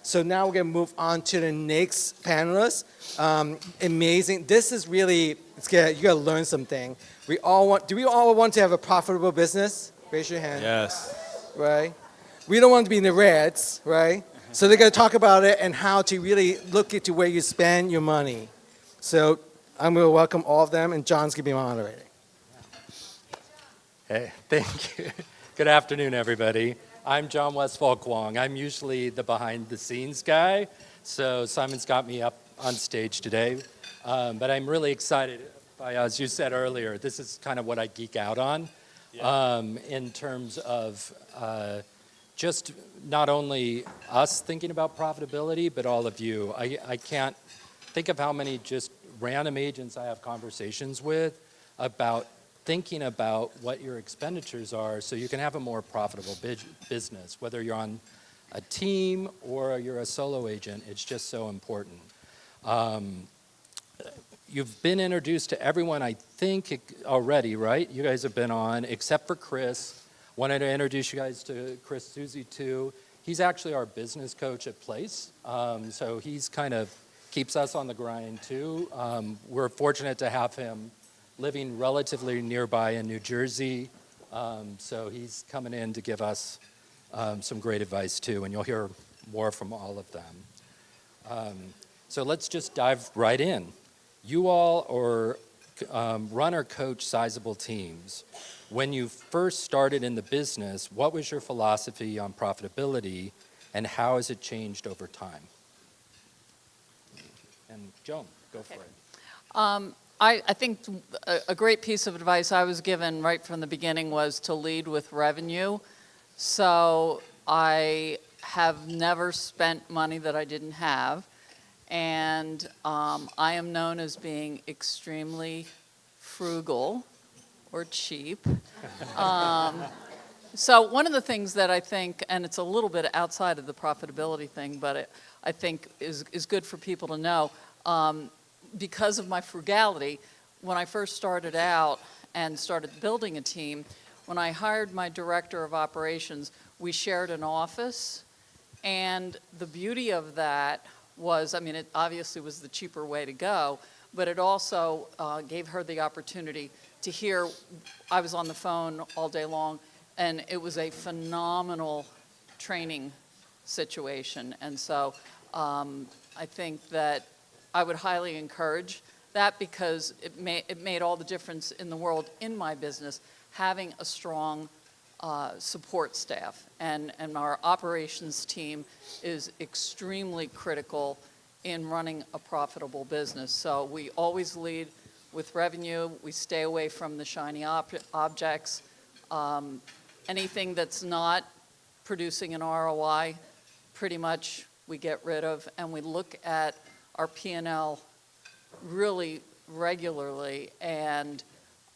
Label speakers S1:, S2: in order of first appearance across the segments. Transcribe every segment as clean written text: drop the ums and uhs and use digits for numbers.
S1: So now we're going to move on to the next panelist. Amazing. This is really, you got to learn something. Do we all want to have a profitable business? Raise your hand.
S2: Yes.
S1: Right? We don't want to be in the reds, right? So they're going to talk about it and how to really look into where you spend your money. So I'm going to welcome all of them, and John's going to be moderating.
S2: Hey, thank you. Good afternoon, everybody. I'm John Westfall Kwong. I'm usually the behind-the-scenes guy, so Simon's got me up on stage today. But I'm really excited. As you said earlier, this is kind of what I geek out on in terms of just not only us thinking about profitability, but all of you. I can't think of how many just random agents I have conversations with about thinking about what your expenditures are so you can have a more profitable business, whether you're on a team or you're a solo agent. It's just so important. You've been introduced to everyone, I think, already, right? You guys have been on, except for Chris. Wanted to introduce you guys to Chris Zusi, too. He's actually our business coach at Place, so he's kind of keeps us on the grind, too. We're fortunate to have him living relatively nearby in New Jersey, so he's coming in to give us some great advice too, and you'll hear more from all of them. So let's just dive right in. You all run or coach sizable teams. When you first started in the business, what was your philosophy on profitability, and how has it changed over time? And Joan, go for it.
S3: I think a great piece of advice I was given right from the beginning was to lead with revenue. So I have never spent money that I didn't have. And I am known as being extremely frugal or cheap. So one of the things that I think, and it's a little bit outside of the profitability thing, but I think is good for people to know, because of my frugality, when I first started out and started building a team, when I hired my director of operations, we shared an office. And the beauty of that was, I mean, it obviously was the cheaper way to go, but it also gave her the opportunity to hear. I was on the phone all day long, and it was a phenomenal training situation. And so I think that I would highly encourage that, because it made all the difference in the world in my business, having a strong support staff. And our operations team is extremely critical in running a profitable business. So we always lead with revenue. We stay away from the shiny objects. Anything that's not producing an ROI, pretty much we get rid of, and we look at our P&L really regularly, and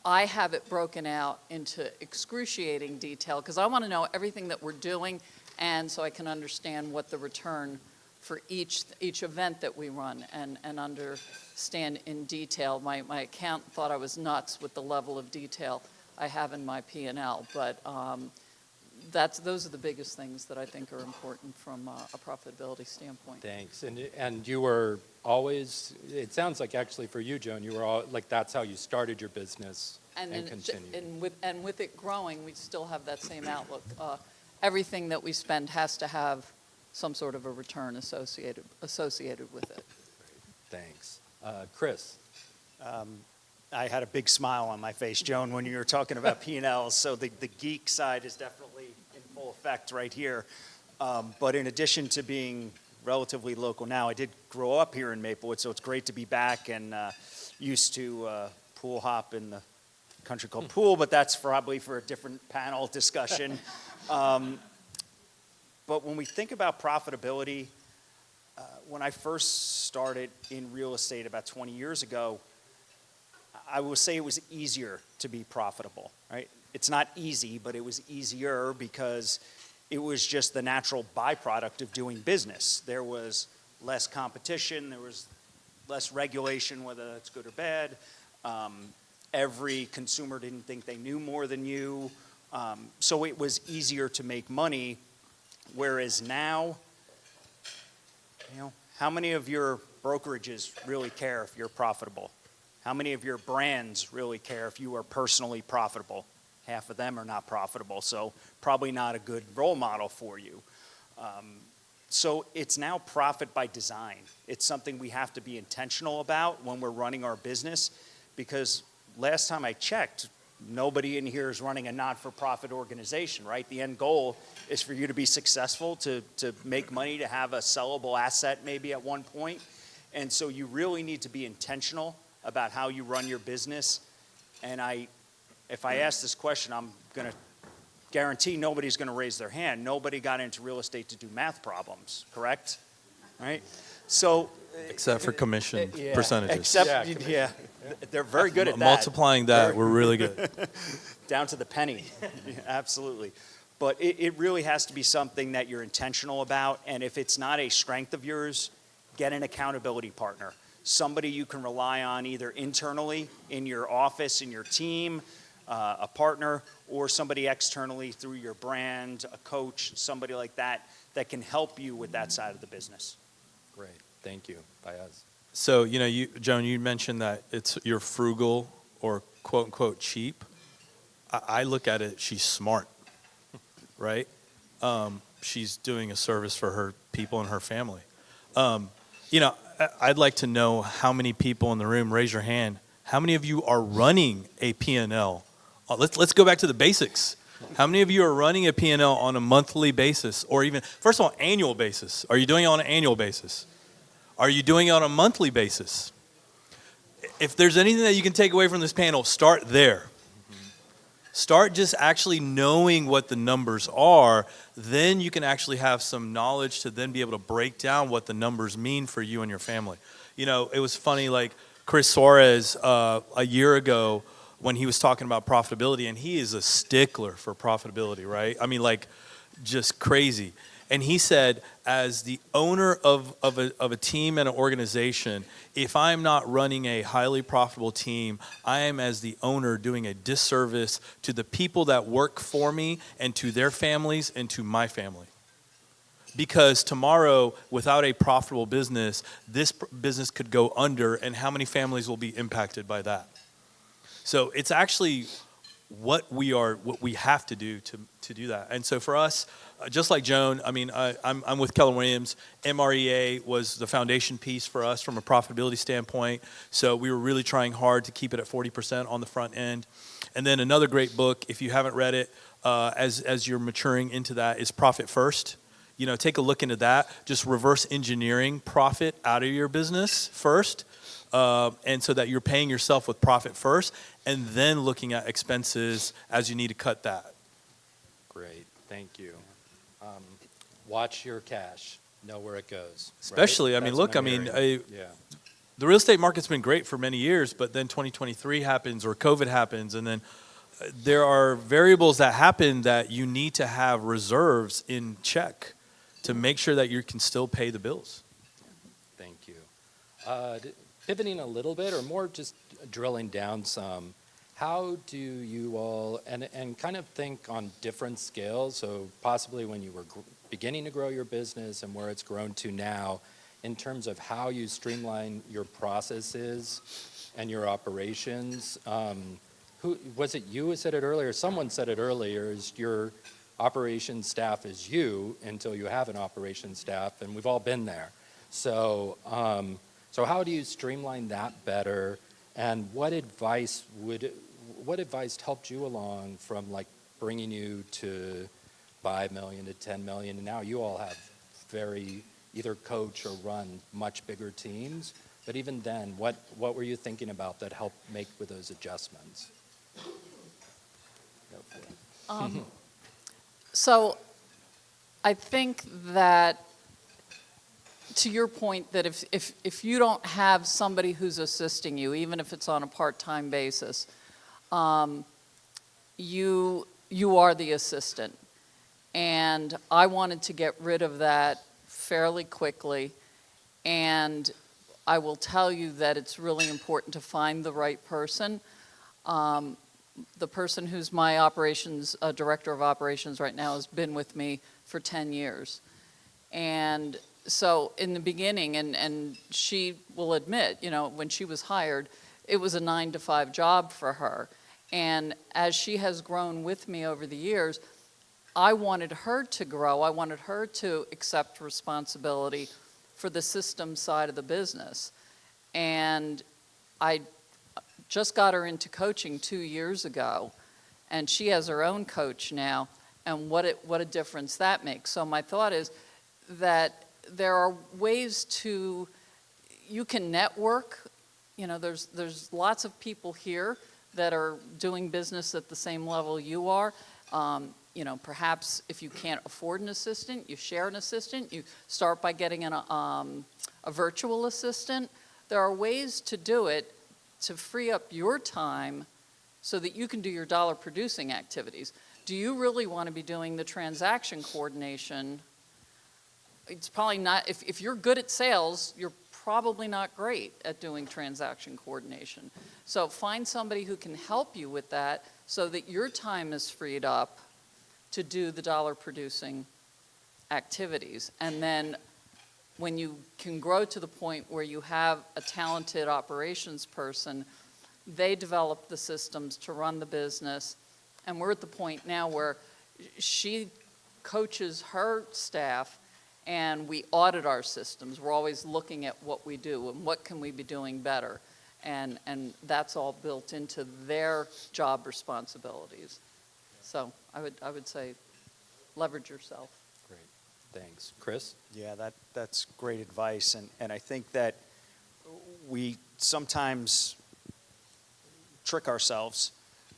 S3: I have it broken out into excruciating detail because I want to know everything that we're doing, and so I can understand what the return for each event that we run and understand in detail. My accountant thought I was nuts with the level of detail I have in my P&L, but those are the biggest things that I think are important from a profitability standpoint.
S2: Thanks. And you were always, it sounds like actually for you, Joan, you were all, like that's how you started your business and continued.
S3: And with it growing, we still have that same outlook. Everything that we spend has to have some sort of a return associated with it.
S2: Great. Thanks. Chris.
S4: I had a big smile on my face, Joan, when you were talking about P&Ls. So the geek side is definitely in full effect right here. But in addition to being relatively local now, I did grow up here in Maplewood, so it's great to be back, and used to pool hop in the country called Pool, but that's probably for a different panel discussion. But when we think about profitability, when I first started in real estate about 20 years ago, I will say it was easier to be profitable, right? It's not easy, but it was easier because it was just the natural byproduct of doing business. There was less competition, there was less regulation, whether that's good or bad. Every consumer didn't think they knew more than you. So it was easier to make money, whereas now How many of your brokerages really care if you're profitable? How many of your brands really care if you are personally profitable? Half of them are not profitable, so probably not a good role model for you. So it's now profit by design. It's something we have to be intentional about when we're running our business, because last time I checked, nobody in here is running a not-for-profit organization, right? The end goal is for you to be successful, to make money, to have a sellable asset maybe at one point. And so you really need to be intentional about how you run your business. And if I ask this question, I'm going to guarantee nobody's going to raise their hand. Nobody got into real estate to do math problems, correct? Right? So
S5: Except for commission percentages.
S4: Except, yeah, they're very good at that.
S5: Multiplying that, we're really good.
S4: Down to the penny. Yeah, absolutely. But it really has to be something that you're intentional about. And if it's not a strength of yours, get an accountability partner. Somebody you can rely on either internally in your office, in your team, a partner, or somebody externally through your brand, a coach, somebody like that, that can help you with that side of the business.
S2: Great, thank you, Faiyaz.
S5: So, Joan, you mentioned that you're frugal or quote unquote cheap. I look at it, she's smart, right? She's doing a service for her people and her family. I'd like to know how many people in the room, raise your hand, how many of you are running a P&L? Let's go back to the basics. How many of you are running a P&L on a monthly basis, or even, first of all, annual basis? Are you doing it on an annual basis? Are you doing it on a monthly basis? If there's anything that you can take away from this panel, start there. Start just actually knowing what the numbers are. Then you can actually have some knowledge to then be able to break down what the numbers mean for you and your family. It was funny, like Chris Suarez a year ago, when he was talking about profitability, and he is a stickler for profitability, right? I mean, like, just crazy. And he said, as the owner of a team and an organization, if I'm not running a highly profitable team, I am, as the owner, doing a disservice to the people that work for me and to their families and to my family. Because tomorrow, without a profitable business, this business could go under, and how many families will be impacted by that? So it's actually what we have to do to do that. And so for us, just like Joan, I mean, I'm with Keller Williams. MREA was the foundation piece for us from a profitability standpoint. So we were really trying hard to keep it at 40% on the front end. And then another great book, if you haven't read it, as you're maturing into that, is Profit First. Take a look into that. Just reverse engineering profit out of your business first. And so that you're paying yourself with profit first, and then looking at expenses as you need to cut that.
S2: Great, thank you. Watch your cash, know where it goes.
S5: Especially,
S2: right?
S5: I mean,
S2: That's
S5: look, I
S2: my
S5: mean,
S2: area.
S5: the real estate market's been great for many years, but then 2023 happens or COVID happens, and then there are variables that happen that you need to have reserves in check to make sure that you can still pay the bills.
S2: Thank you. Pivoting a little bit, or more just drilling down some, how do you all, and kind of think on different scales, so possibly when you were beginning to grow your business and where it's grown to now, in terms of how you streamline your processes and your operations. Who was it, you who said it earlier? Someone said it earlier, is your operations staff is you until you have an operations staff, and we've all been there. So how do you streamline that better, and what advice helped you along from like bringing you to 5 million to 10 million, and now you all have very either coach or run much bigger teams, but even then, what were you thinking about that helped make with those adjustments? Go for it.
S3: So I think that, to your point, that if you don't have somebody who's assisting you, even if it's on a part-time basis, you are the assistant. And I wanted to get rid of that fairly quickly. And I will tell you that it's really important to find the right person. The person who's my operations, director of operations right now, has been with me for 10 years. And So in the beginning, and she will admit, when she was hired, it was a 9 to 5 job for her. And as she has grown with me over the years, I wanted her to grow. I wanted her to accept responsibility for the system side of the business. And I just got her into coaching 2 years ago, and she has her own coach now, and what a difference that makes. So my thought is that there are ways you can network. There's lots of people here that are doing business at the same level you are. Perhaps if you can't afford an assistant, you share an assistant. You start by getting a virtual assistant. There are ways to do it to free up your time so that you can do your dollar producing activities. Do you really want to be doing the transaction coordination? It's probably not, if you're good at sales, you're probably not great at doing transaction coordination. So find somebody who can help you with that so that your time is freed up to do the dollar producing activities. And then when you can grow to the point where you have a talented operations person, they develop the systems to run the business. And we're at the point now where she coaches her staff and we audit our systems. We're always looking at what we do and what can we be doing better. And that's all built into their job responsibilities. So I would say leverage yourself.
S2: Great, thanks. Chris?
S4: Yeah, that's great advice. And I think that we sometimes trick ourselves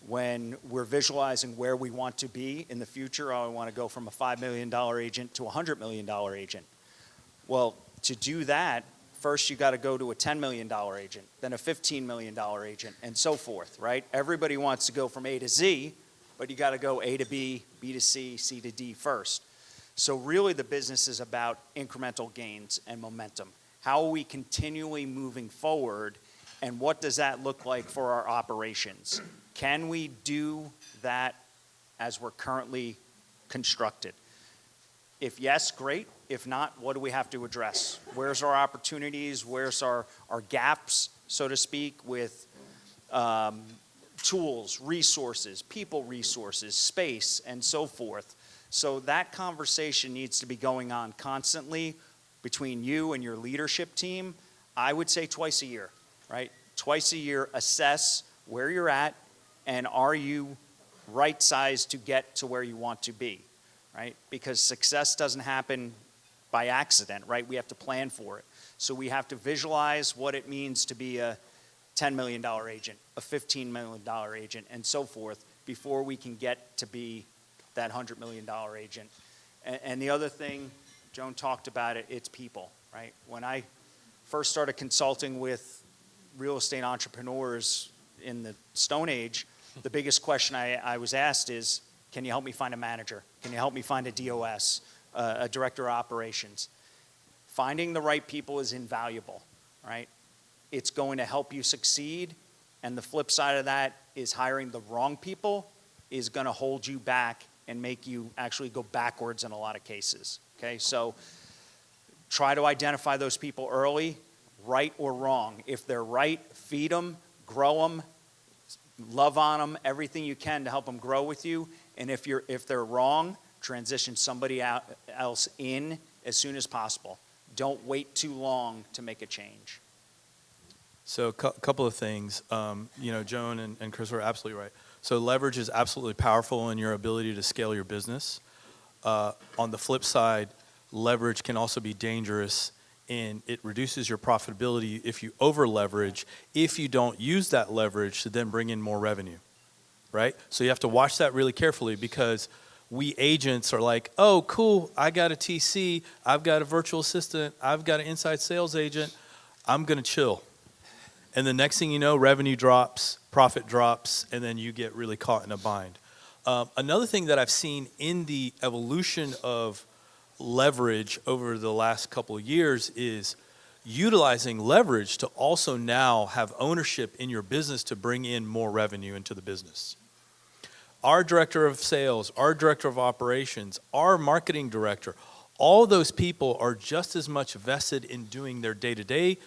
S4: when we're visualizing where we want to be in the future. I want to go from a $5 million agent to a $100 million agent. Well, to do that, first you got to go to a $10 million agent, then a $15 million agent, and so forth, right? Everybody wants to go from A to Z, but you got to go A to B, B to C, C to D first. So really the business is about incremental gains and momentum. How are we continually moving forward, and what does that look like for our operations? Can we do that as we're currently constructed? If yes, great. If not, what do we have to address? Where's our opportunities? Where's our gaps, so to speak, with tools, resources, people resources, space, and so forth? So that conversation needs to be going on constantly between you and your leadership team. I would say twice a year, right? Twice a year, assess where you're at, and are you right-sized to get to where you want to be, right? Because success doesn't happen by accident, right? We have to plan for it. So we have to visualize what it means to be a $10 million agent, a $15 million agent, and so forth, before we can get to be that $100 million agent. And the other thing, Joan talked about it, it's people, right? When I first started consulting with real estate entrepreneurs in the Stone Age, the biggest question I was asked is, can you help me find a manager? Can you help me find a DOS, a director of operations? Finding the right people is invaluable, right? It's going to help you succeed, and the flip side of that is hiring the wrong people is going to hold you back and make you actually go backwards in a lot of cases, okay? So try to identify those people early, right or wrong. If they're right, feed them, grow them, love on them, everything you can to help them grow with you. And if they're wrong, transition somebody else in as soon as possible. Don't wait too long to make a change.
S5: So a couple of things. Joan and Chris are absolutely right. So leverage is absolutely powerful in your ability to scale your business. On the flip side, leverage can also be dangerous, and it reduces your profitability if you over leverage, if you don't use that leverage to then bring in more revenue, right? So you have to watch that really carefully, because we agents are like, oh, cool, I got a TC, I've got a virtual assistant, I've got an inside sales agent, I'm going to chill. And the next thing you know, revenue drops, profit drops, and then you get really caught in a bind. Another thing that I've seen in the evolution of leverage over the last couple of years is utilizing leverage to also now have ownership in your business to bring in more revenue into the business. Our director of sales, our director of operations, our marketing director, all those people are just as much vested in doing their day-to-day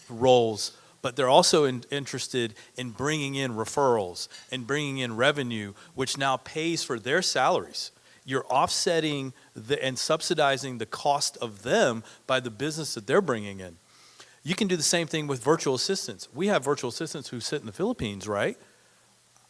S5: roles, but they're also interested in bringing in referrals and bringing in revenue, which now pays for their salaries. You're offsetting and subsidizing the cost of them by the business that they're bringing in. You can do the same thing with virtual assistants. We have virtual assistants who sit in the Philippines, right?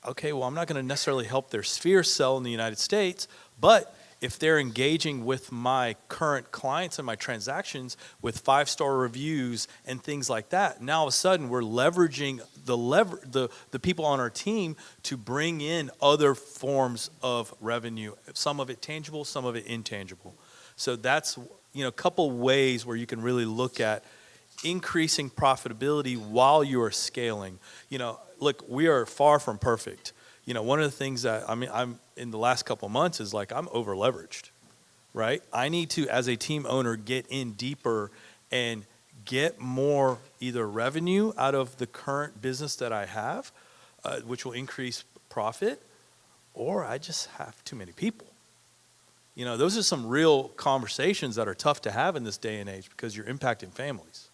S5: Okay, well, I'm not going to necessarily help their sphere sell in the United States, but if they're engaging with my current clients and my transactions with 5-star reviews and things like that, now all of a sudden we're leveraging the people on our team to bring in other forms of revenue, some of it tangible, some of it intangible. So that's, a couple ways where you can really look at increasing profitability while you are scaling. Look, we are far from perfect. One of the things that I'm in the last couple of months is I'm over leveraged, right? I need to, as a team owner, get in deeper and get more either revenue out of the current business that I have, which will increase profit, or I just have too many people. Those are some real conversations that are tough to have in this day and age because you're impacting families.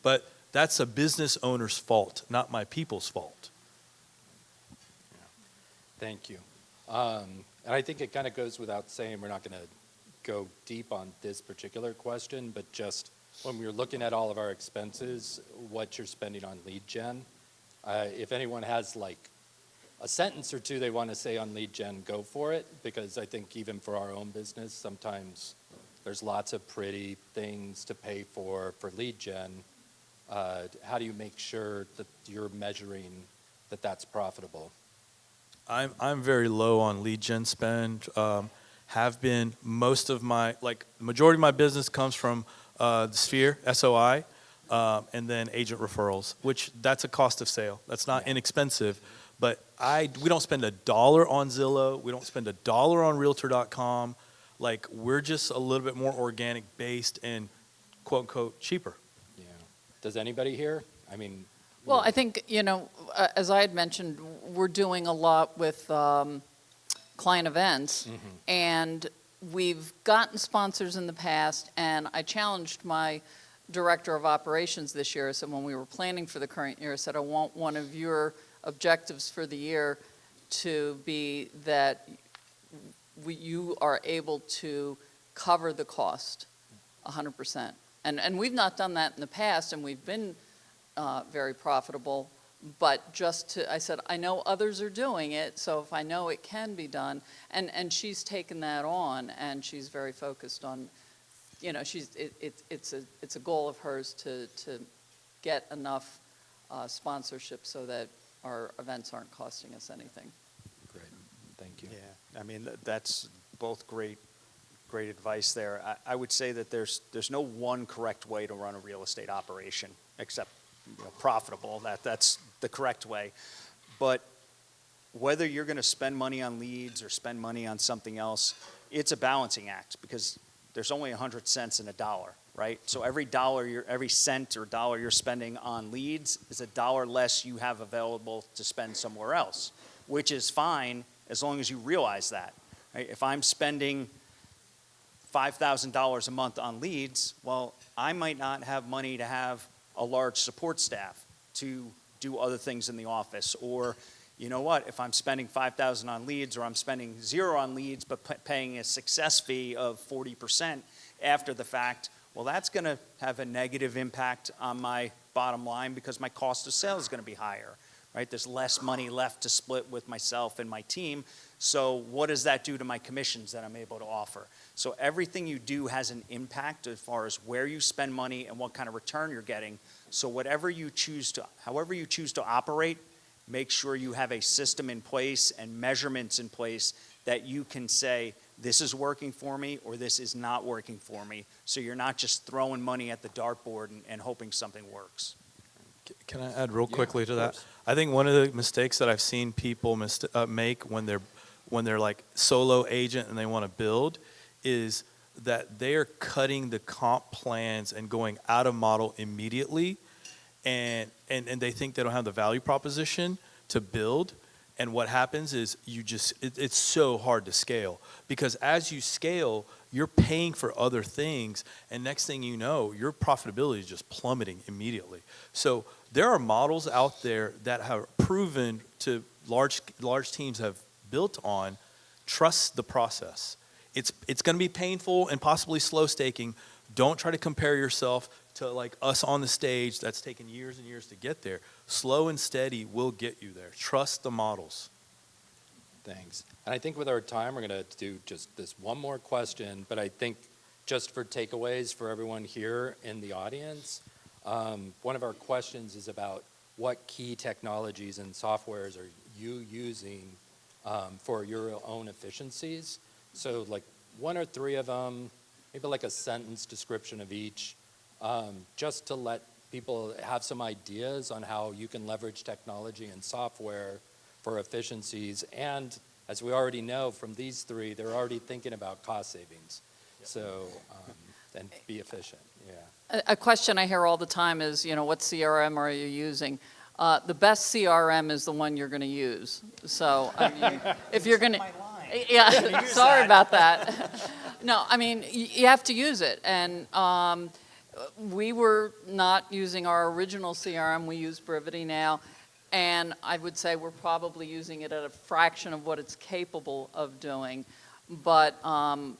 S5: But that's a business owner's fault, not my people's fault.
S2: Thank you. And I think it kind of goes without saying, we're not going to go deep on this particular question, but just when we're looking at all of our expenses, what you're spending on lead gen. If anyone has a sentence or two they want to say on lead gen, go for it, because I think even for our own business, sometimes there's lots of pretty things to pay for lead gen. How do you make sure that you're measuring that that's profitable?
S5: I'm very low on lead gen spend. Have been most of my majority of my business comes from the Sphere SOI, and then agent referrals, which that's a cost of sale. That's not inexpensive, but we don't spend $1 on Zillow. We don't spend $1 on Realtor.com. We're just a little bit more organic based and quote unquote cheaper.
S2: Yeah. Does anybody here?
S3: Well, I think, as I had mentioned, we're doing a lot with client events, and we've gotten sponsors in the past, and I challenged my director of operations this year. So when we were planning for the current year, I said, I want one of your objectives for the year to be that you are able to cover the cost 100%. And we've not done that in the past, and we've been very profitable, but I said, I know others are doing it, so if I know it can be done, and she's taken that on, and she's very focused on, it's a goal of hers to get enough sponsorship so that our events aren't costing us anything.
S2: Great, thank you.
S4: Yeah, that's both great advice there. I would say that there's no one correct way to run a real estate operation except profitable. That's the correct way. But whether you're going to spend money on leads or spend money on something else, it's a balancing act because there's only 100 cents in a dollar, right? So every cent or dollar you're spending on leads is a dollar less you have available to spend somewhere else, which is fine as long as you realize that. Right? If I'm spending $5,000 a month on leads, well, I might not have money to have a large support staff to do other things in the office. Or, you know what, if I'm spending $5,000 on leads or I'm spending $0 on leads but paying a success fee of 40% after the fact, well, that's going to have a negative impact on my bottom line because my cost of sales is going to be higher, right? There's less money left to split with myself and my team. So what does that do to my commissions that I'm able to offer? So everything you do has an impact as far as where you spend money and what kind of return you're getting. So however you choose to operate, make sure you have a system in place and measurements in place that you can say, this is working for me or this is not working for me. So you're not just throwing money at the dartboard and hoping something works.
S5: Can I add real quickly to that?
S2: course.
S5: I think one of the mistakes that I've seen people make when they're like solo agent and they want to build is that they are cutting the comp plans and going out of model immediately, and they think they don't have the value proposition to build. And what happens is it's so hard to scale because as you scale, you're paying for other things, and next thing you know, your profitability is just plummeting immediately. So there are models out there that have proven to large teams have built on trust the process. It's going to be painful and possibly slow staking. Don't try to compare yourself to like us on the stage that's taken years and years to get there. Slow and steady will get you there. Trust the models.
S2: Thanks. And I think with our time, we're going to do just this one more question, but I think just for takeaways for everyone here in the audience, one of our questions is about what key technologies and softwares are you using for your own efficiencies? So like 1 or 3 of them, maybe like a sentence description of each, just to let people have some ideas on how you can leverage technology and software for efficiencies. And as we already know from these 3, they're already thinking about cost savings. So, and be efficient, yeah.
S3: A question I hear all the time is, what CRM are you using? The best CRM is the one you're going to use. So, I mean, if you're going to, yeah, sorry about that. No, I mean, you have to use it. And we were not using our original CRM. We use Brivity now. And I would say we're probably using it at a fraction of what it's capable of doing. But, and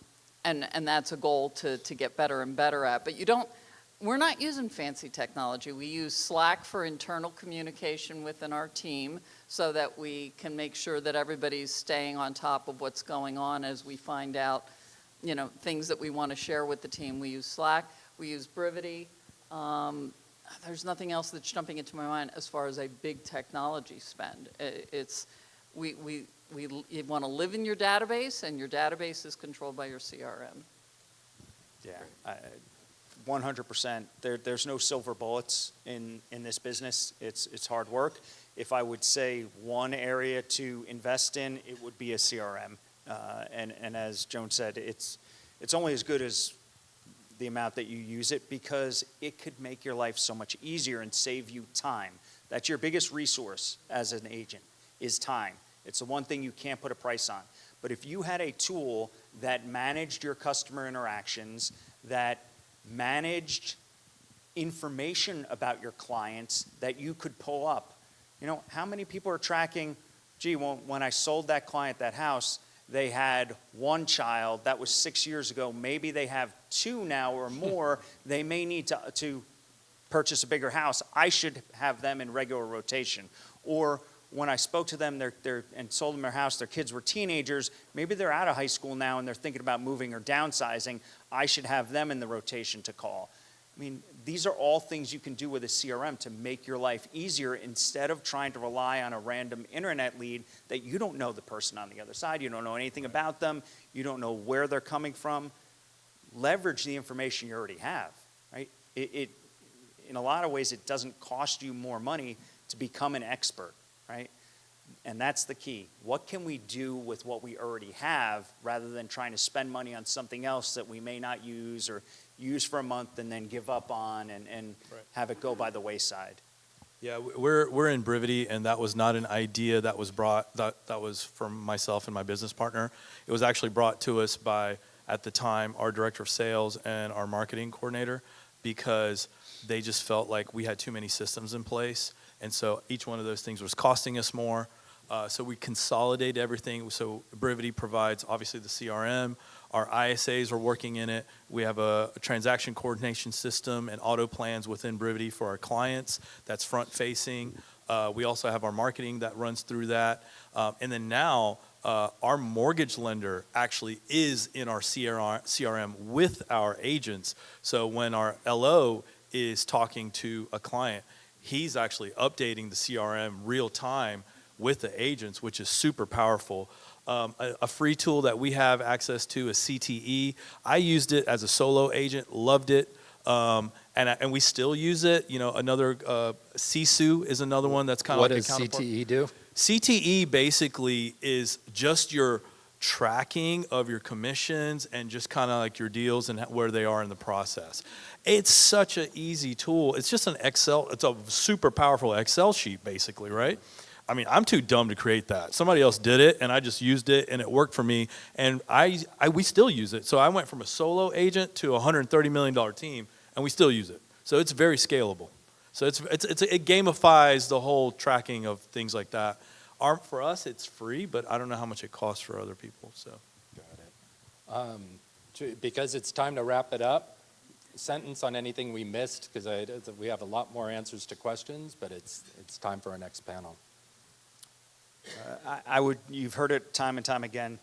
S3: that's a goal to get better and better at. But we're not using fancy technology. We use Slack for internal communication within our team so that we can make sure that everybody's staying on top of what's going on as we find out, things that we want to share with the team. We use Slack. We use Brivity. There's nothing else that's jumping into my mind as far as a big technology spend. You want to live in your database, and your database is controlled by your CRM.
S4: Yeah, 100%. There's no silver bullets in this business. It's hard work. If I would say one area to invest in, it would be a CRM. And as Joan said, it's only as good as the amount that you use it, because it could make your life so much easier and save you time. That's your biggest resource as an agent, is time. It's the one thing you can't put a price on. But if you had a tool that managed your customer interactions, that managed information about your clients that you could pull up, how many people are tracking, gee, when I sold that client that house, they had 1 child, that was 6 years ago, maybe they have 2 now or more, they may need to purchase a bigger house, I should have them in regular rotation. Or when I spoke to them and sold them their house, their kids were teenagers, maybe they're out of high school now and they're thinking about moving or downsizing, I should have them in the rotation to call. I mean, these are all things you can do with a CRM to make your life easier, instead of trying to rely on a random internet lead that you don't know the person on the other side, you don't know anything about them, you don't know where they're coming from. Leverage the information you already have, right? In a lot of ways, it doesn't cost you more money to become an expert, right? And that's the key. What can we do with what we already have, rather than trying to spend money on something else that we may not use, or use for a month and then give up on and have it go by the wayside?
S5: Yeah, we're in Brivity, and that was not an idea that was brought, that was from myself and my business partner. It was actually brought to us by, at the time, our director of sales and our marketing coordinator, because they just felt like we had too many systems in place, and so each one of those things was costing us more. So we consolidate everything. So Brivity provides, obviously, the CRM. Our ISAs are working in it. We have a transaction coordination system and auto plans within Brivity for our clients. That's front-facing. We also have our marketing that runs through that. And then now, our mortgage lender actually is in our CRM with our agents. So when our LO is talking to a client, he's actually updating the CRM real time with the agents, which is super powerful. A free tool that we have access to is CTE. I used it as a solo agent, loved it, and we still use it. Another Sisu is another one that's kind of like a counterpart.
S2: What does CTE do?
S5: CTE basically is just your tracking of your commissions and just kind of like your deals and where they are in the process. It's such an easy tool. It's just an Excel. It's a super powerful Excel sheet, basically, right? I mean, I'm too dumb to create that. Somebody else did it, and I just used it, and it worked for me. And we still use it. So I went from a solo agent to a $130 million team, and we still use it. So it's very scalable. So it gamifies the whole tracking of things like that. For us, it's free, but I don't know how much it costs for other people. So,
S2: Got it. Because it's time to wrap it up, sentence on anything we missed, because we have a lot more answers to questions, but it's time for our next panel.
S4: You've heard it time and time again,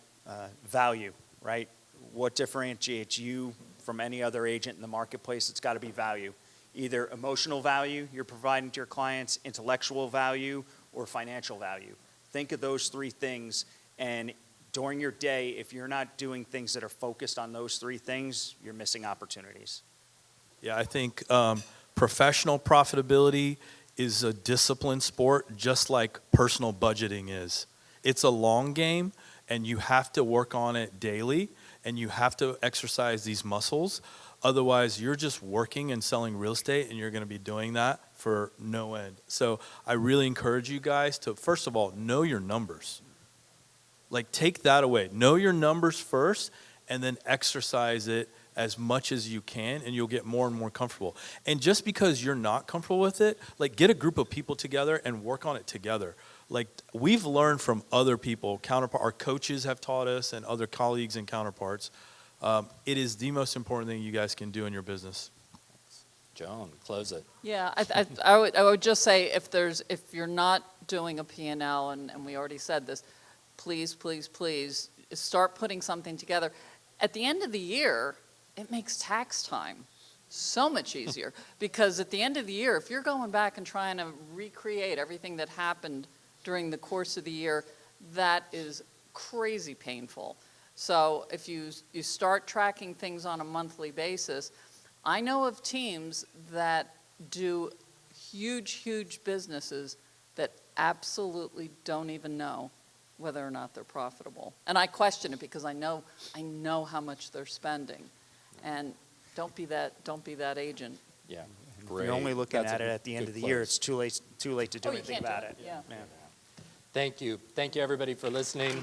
S4: value, right? What differentiates you from any other agent in the marketplace? It's got to be value. Either emotional value you're providing to your clients, intellectual value, or financial value. Think of those three things, and during your day, if you're not doing things that are focused on those three things, you're missing opportunities.
S5: yeah, I think professional profitability is a disciplined sport, just like personal budgeting is. It's a long game, and you have to work on it daily, and you have to exercise these muscles. Otherwise, you're just working and selling real estate, and you're going to be doing that for no end. So I really encourage you guys to, first of all, know your numbers. Like, take that away. Know your numbers first, and then exercise it as much as you can, and you'll get more and more comfortable. And just because you're not comfortable with it, like, get a group of people together and work on it together. Like, we've learned from other people, our coaches have taught us, and other colleagues and counterparts. It is the most important thing you guys can do in your business.
S2: Joan, close it.
S3: Yeah, I would just say if you're not doing a P&L, and we already said this, please, please, please start putting something together. At the end of the year, it makes tax time so much easier because at the end of the year, if you're going back and trying to recreate everything that happened during the course of the year, that is crazy painful. So if you start tracking things on a monthly basis, I know of teams that do huge, huge businesses that absolutely don't even know whether or not they're profitable. And I question it because I know how much they're spending. And don't be that agent.
S2: Yeah,
S4: If
S2: great.
S4: you're only looking
S2: That's
S4: at
S2: a
S4: it at the end
S2: good
S4: of the year,
S2: close.
S4: it's too late to do
S3: Oh, you
S4: anything
S3: can't do
S4: about
S3: it,
S4: it.
S3: yeah.
S4: Yeah.
S2: Thank you. Thank you, everybody, for listening.